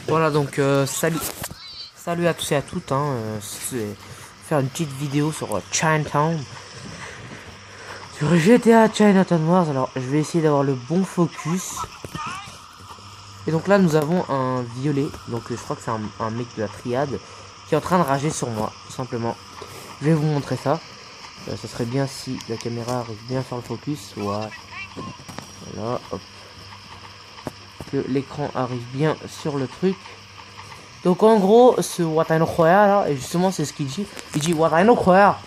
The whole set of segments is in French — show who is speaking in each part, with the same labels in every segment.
Speaker 1: Voilà donc salut à tous et à toutes c'est faire une petite vidéo sur Chinatown, sur GTA Chinatown Wars. Alors je vais essayer d'avoir le bon focus. Et donc là nous avons un violet, donc je crois que c'est un mec de la triade qui est en train de rager sur moi, tout simplement. Je vais vous montrer ça. Ça serait bien si la caméra arrive bien à faire le focus. Voilà, hop, que l'écran arrive bien sur le truc. Donc en gros, ce Wataino Khoya là, et justement c'est ce qu'il dit. Il dit Wataino Khoya.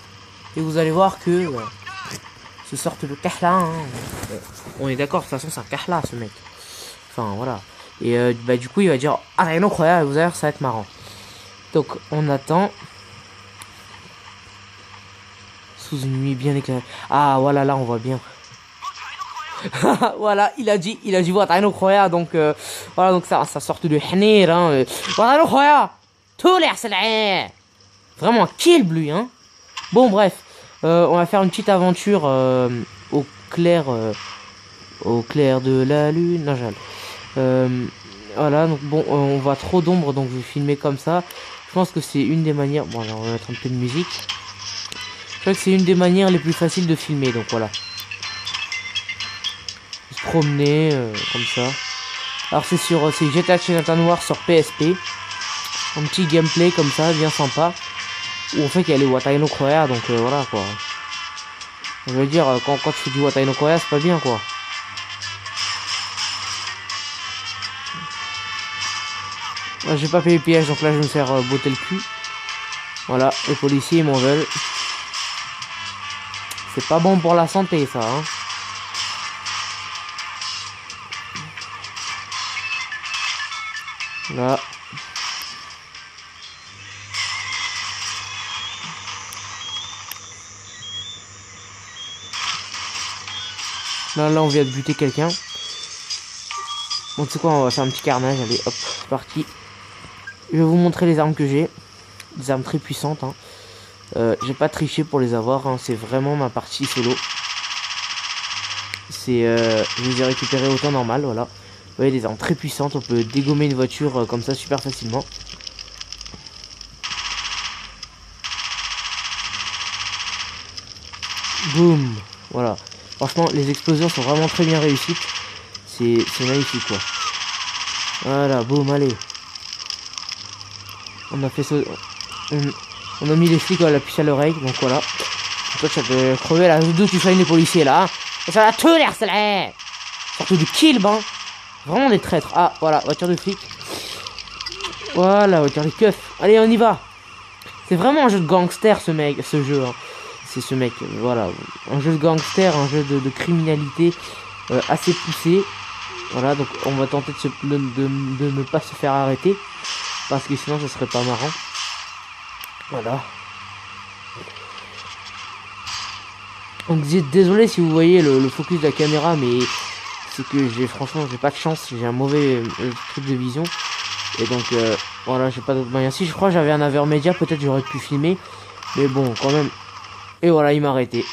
Speaker 1: Et vous allez voir que ce sorte de kahla, on est d'accord, de toute façon c'est un kahla ce mec. Enfin voilà. Et bah du coup il va dire Wataino Khoya, et vous allez voir ça va être marrant. Donc on attend. Sous une nuit bien éclairée. Ah voilà, là on voit bien. Voilà, il a dit Wataino Khoya, donc voilà, donc ça sorte de Hanir, Wataino Khoya, tous les harcelés. Vraiment un kill lui, hein. Bon bref, on va faire une petite aventure au clair de la lune. Non, voilà, donc bon, on voit trop d'ombre, donc je vais filmer comme ça. Je pense que c'est une des manières. Bon, alors on va mettre un peu de musique. Je crois que c'est une des manières les plus faciles de filmer, donc voilà. Se promener comme ça. Alors c'est GTA Chinatown Wars sur PSP. Un petit gameplay comme ça, bien sympa. Où en fait il y a les Wataino Khoya, donc voilà quoi. Je veux dire, quand tu fais du Wataino Khoya, c'est pas bien quoi. Là, j'ai pas fait les pièges, donc là je vais me faire botter le cul. Voilà, les policiers ils m'en veulent. C'est pas bon pour la santé ça, hein. Là. Là on vient de buter quelqu'un. Bon, tu sais quoi, on va faire un petit carnage. Allez, hop, c'est parti. Je vais vous montrer les armes que j'ai. Des armes très puissantes, hein. J'ai pas triché pour les avoir, hein. C'est vraiment ma partie solo. Je les ai récupérées au temps normal, voilà. Vous voyez, des armes très puissantes. On peut dégommer une voiture comme ça super facilement. Boum. Voilà. Franchement, les explosions sont vraiment très bien réussies. C'est magnifique, quoi. Voilà, boum, allez. On a fait ça. On a mis les flics à la puce à l'oreille, donc voilà. Toi, ça peut crever là. D'où tu soignes les policiers là, hein. Et ça va tout les harceler. Surtout du kill, ben. Vraiment des traîtres. Ah, voilà, voiture de flic. Voilà, voiture de keuf. Allez, on y va. C'est vraiment un jeu de gangster, ce jeu, hein. C'est ce mec, voilà. Un jeu de gangster, un jeu de criminalité assez poussé. Voilà, donc on va tenter de ne pas se faire arrêter. Parce que sinon, ça serait pas marrant. Voilà. Donc désolé si vous voyez le focus de la caméra, mais c'est que franchement j'ai pas de chance, j'ai un mauvais truc de vision. Et donc voilà, j'ai pas d'autre moyen. Si je crois que j'avais un avermédia, peut-être j'aurais pu filmer. Mais bon, quand même. Et voilà, il m'a arrêté.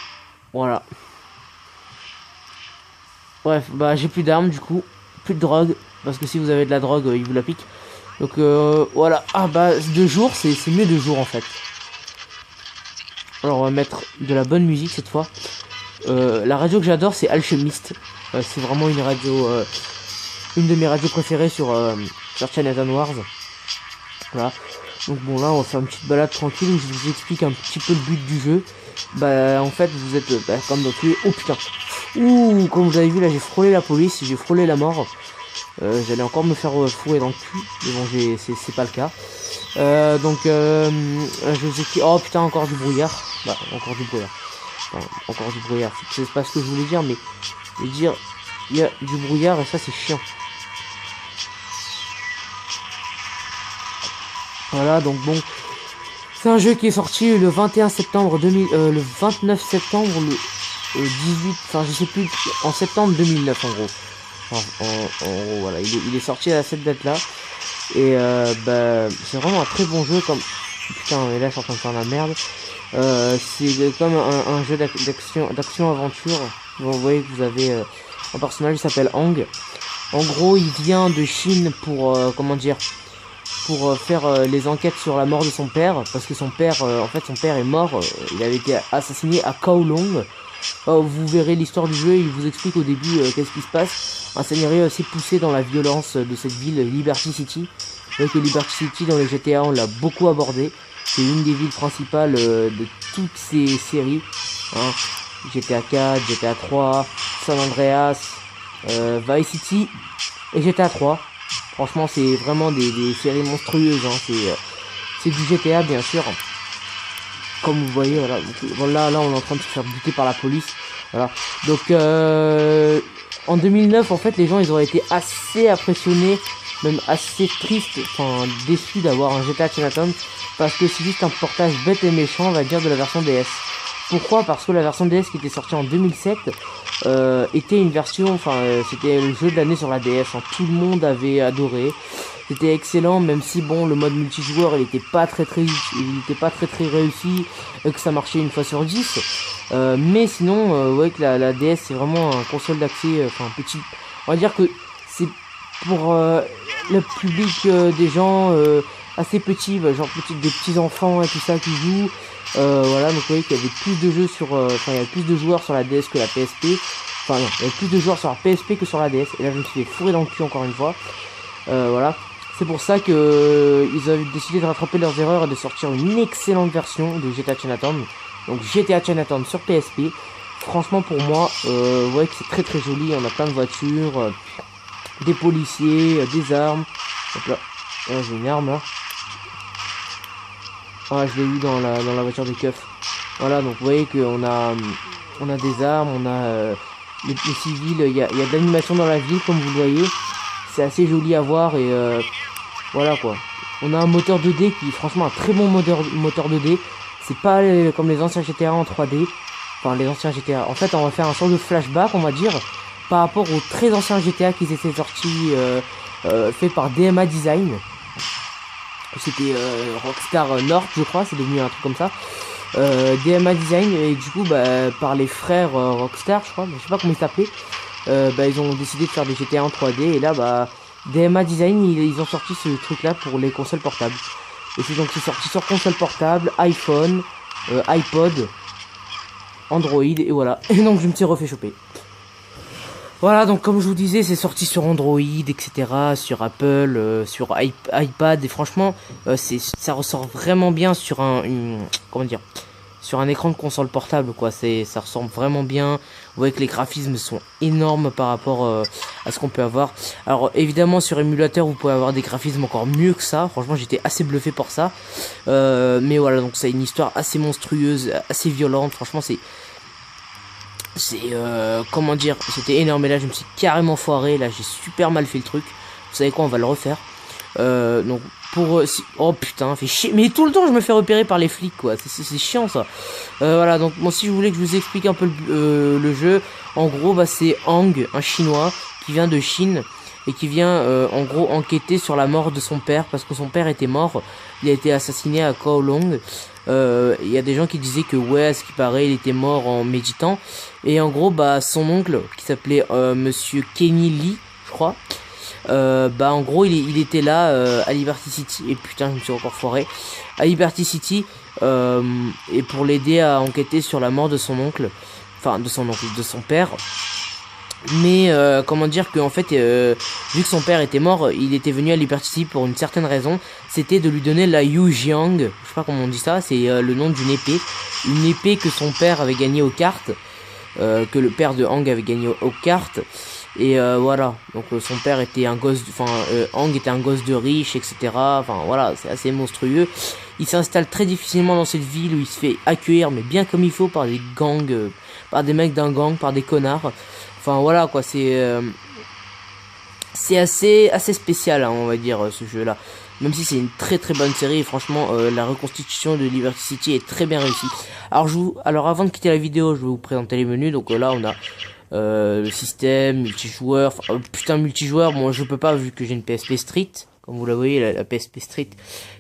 Speaker 1: Voilà. Bref, bah j'ai plus d'armes du coup. Plus de drogue. Parce que si vous avez de la drogue, il vous la pique. Donc voilà. Ah bah de jour, c'est mieux de jour en fait. Alors on va mettre de la bonne musique cette fois. La radio que j'adore c'est Alchemist. C'est vraiment une radio, une de mes radios préférées sur Chinatown Wars. Voilà. Donc bon là on va faire une petite balade tranquille où je vous explique un petit peu le but du jeu. Bah en fait vous êtes comme dans tous les... Oh putain. Ouh, comme vous avez vu là j'ai frôlé la police, j'ai frôlé la mort. J'allais encore me faire fourrer dans le cul. Mais bon c'est pas le cas. Donc je vous explique... Oh putain, encore du brouillard. Bah encore du brouillard. Enfin, encore du brouillard. C'est pas ce que je voulais dire, mais je veux dire il y a du brouillard et ça c'est chiant. Voilà, donc bon, c'est un jeu qui est sorti le 21 septembre 2000, le 29 septembre, le 18, enfin je sais plus, en septembre 2009 en gros. En gros, voilà, il est sorti à cette date là. Et bah c'est vraiment un très bon jeu. Comme putain, et là je suis en train de faire la merde. C'est comme un jeu d'action aventure. Vous voyez que vous avez un personnage qui s'appelle Hang. En gros il vient de Chine pour comment dire, pour faire les enquêtes sur la mort de son père, parce que son père, en fait, son père est mort. Il avait été assassiné à Kowloon. Vous verrez l'histoire du jeu, il vous explique au début qu'est-ce qui se passe. Un scénario assez poussé dans la violence de cette ville, Liberty City. Avec Liberty City dans les GTA, on l'a beaucoup abordé. C'est une des villes principales de toutes ces séries. Hein. GTA 4, GTA 3, San Andreas, Vice City et GTA 3. Franchement, c'est vraiment des séries monstrueuses. Hein. C'est du GTA, bien sûr. Comme vous voyez, voilà. Donc, voilà, là, on est en train de se faire buter par la police. Voilà. Donc, en 2009, en fait, les gens, ils auraient été assez impressionnés, même assez tristes, enfin, déçus d'avoir un GTA Chinatown, parce que c'est juste un portage bête et méchant, on va dire, de la version DS. Pourquoi? Parce que la version DS qui était sortie en 2007 était une version, enfin, c'était le jeu de l'année sur la DS. Hein. Tout le monde avait adoré. C'était excellent, même si bon, le mode multijoueur, il était pas très réussi, et que ça marchait une fois sur 10. Mais sinon, ouais, que la DS, c'est vraiment un console d'accès, enfin, petit. On va dire que c'est pour le public des gens assez petits, bah, genre des petits enfants et tout ça qui jouent. Voilà, donc vous voyez qu'il y avait plus de jeux sur, enfin, il y avait plus de joueurs sur la DS que la PSP. Enfin non, il y avait plus de joueurs sur la PSP que sur la DS. Et là, je me suis fait fourrer dans le cul encore une fois. Voilà. C'est pour ça que ils avaient décidé de rattraper leurs erreurs et de sortir une excellente version de GTA Chinatown. Donc GTA Chinatown sur PSP. Franchement, pour moi, vous voyez que c'est très très joli. On a plein de voitures, des policiers, des armes. Hop là, j'ai une arme là. Ah, je l'ai eu dans la voiture des keufs. Voilà, donc vous voyez qu'on a des armes, on a les civils, il y a de l'animation dans la ville, comme vous le voyez. C'est assez joli à voir et voilà quoi. On a un moteur 2D qui est franchement un très bon moteur 2D. C'est pas comme les anciens GTA en 3D. Enfin, les anciens GTA. En fait, on va faire un sort de flashback, on va dire, par rapport aux très anciens GTA qui étaient sortis, faits par DMA Design. C'était Rockstar North, je crois, c'est devenu un truc comme ça. DMA Design, et du coup, bah, par les frères Rockstar, je crois, mais je sais pas comment ils s'appelaient. Bah, ils ont décidé de faire des GTA en 3D, et là, bah, DMA Design, ils ont sorti ce truc là pour les consoles portables. Et c'est donc sorti sur console portable, iPhone, iPod, Android, et voilà. Et donc je me suis refait choper. Voilà, donc comme je vous disais, c'est sorti sur Android, etc., sur Apple, sur iPad, et franchement, ça ressort vraiment bien sur comment dire, sur un écran de console portable, quoi. Ça ressemble vraiment bien. Vous voyez que les graphismes sont énormes par rapport à ce qu'on peut avoir. Alors évidemment, sur émulateur, vous pouvez avoir des graphismes encore mieux que ça. Franchement, j'étais assez bluffé pour ça. Mais voilà, donc c'est une histoire assez monstrueuse, assez violente. Franchement, comment dire, c'était énorme. Et là, je me suis carrément foiré. Là, j'ai super mal fait le truc. Vous savez quoi, on va le refaire. Donc oh putain, fait chier. Mais tout le temps je me fais repérer par les flics, quoi. C'est chiant ça. Voilà, donc moi, si je voulais que je vous explique un peu le jeu, en gros, bah, c'est Hang, un chinois qui vient de Chine et qui vient en gros enquêter sur la mort de son père, parce que son père était mort. Il a été assassiné à Kowloon. Il y a des gens qui disaient que ouais, à ce qui paraît, il était mort en méditant. Et en gros, bah, son oncle, qui s'appelait Monsieur Kenny Lee, je crois, bah en gros il était là à Liberty City, et putain, je me suis encore foiré, à Liberty City, et pour l'aider à enquêter sur la mort de son oncle, enfin de son père. Mais comment dire que en fait, vu que son père était mort, il était venu à Liberty City pour une certaine raison. C'était de lui donner la Yu Jiang, je sais pas comment on dit ça, c'est le nom d'une épée que son père avait gagnée aux cartes, que le père de Hang avait gagné aux cartes. Et voilà, donc son père était un gosse, Hang était un gosse de riche, etc. Enfin voilà, c'est assez monstrueux. Il s'installe très difficilement dans cette ville où il se fait accueillir, mais bien comme il faut, par des gangs, par des mecs d'un gang, par des connards. Enfin voilà quoi, c'est assez spécial, hein, on va dire, ce jeu-là. Même si c'est une très très bonne série, et franchement, la reconstitution de Liberty City est très bien réussie. Alors avant de quitter la vidéo, je vais vous présenter les menus. Donc là, on a le système, multijoueur, putain multijoueur, moi je peux pas vu que j'ai une PSP Street, Comme vous la voyez, la PSP Street,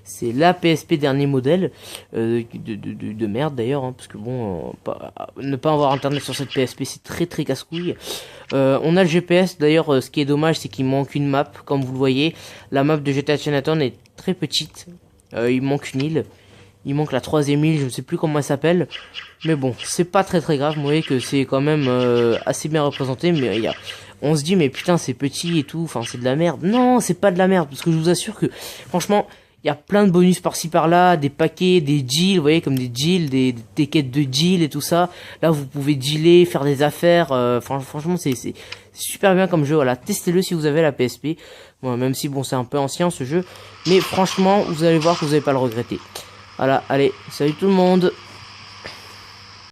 Speaker 1: c'est la PSP dernier modèle, de merde d'ailleurs, hein, parce que bon, ne pas avoir internet sur cette PSP, c'est très casse-couille. On a le GPS, d'ailleurs, ce qui est dommage, c'est qu'il manque une map, comme vous le voyez. La map de GTA Chinatown est très petite, il manque une île. Il manque la 3e île, je ne sais plus comment elle s'appelle. Mais bon, c'est pas très grave. Vous voyez que c'est quand même assez bien représenté. Mais on se dit, mais putain, c'est petit et tout. Enfin, c'est de la merde. Non, c'est pas de la merde. Parce que je vous assure que, franchement, il y a plein de bonus par-ci par-là. Des paquets, des deals. Vous voyez, comme des deals, des quêtes de deals et tout ça. Là, vous pouvez dealer, faire des affaires. Franchement, c'est super bien comme jeu. Voilà, testez-le si vous avez la PSP. Bon, même si, bon, c'est un peu ancien ce jeu. Mais franchement, vous allez voir que vous n'allez pas le regretter. Voilà, allez, salut tout le monde.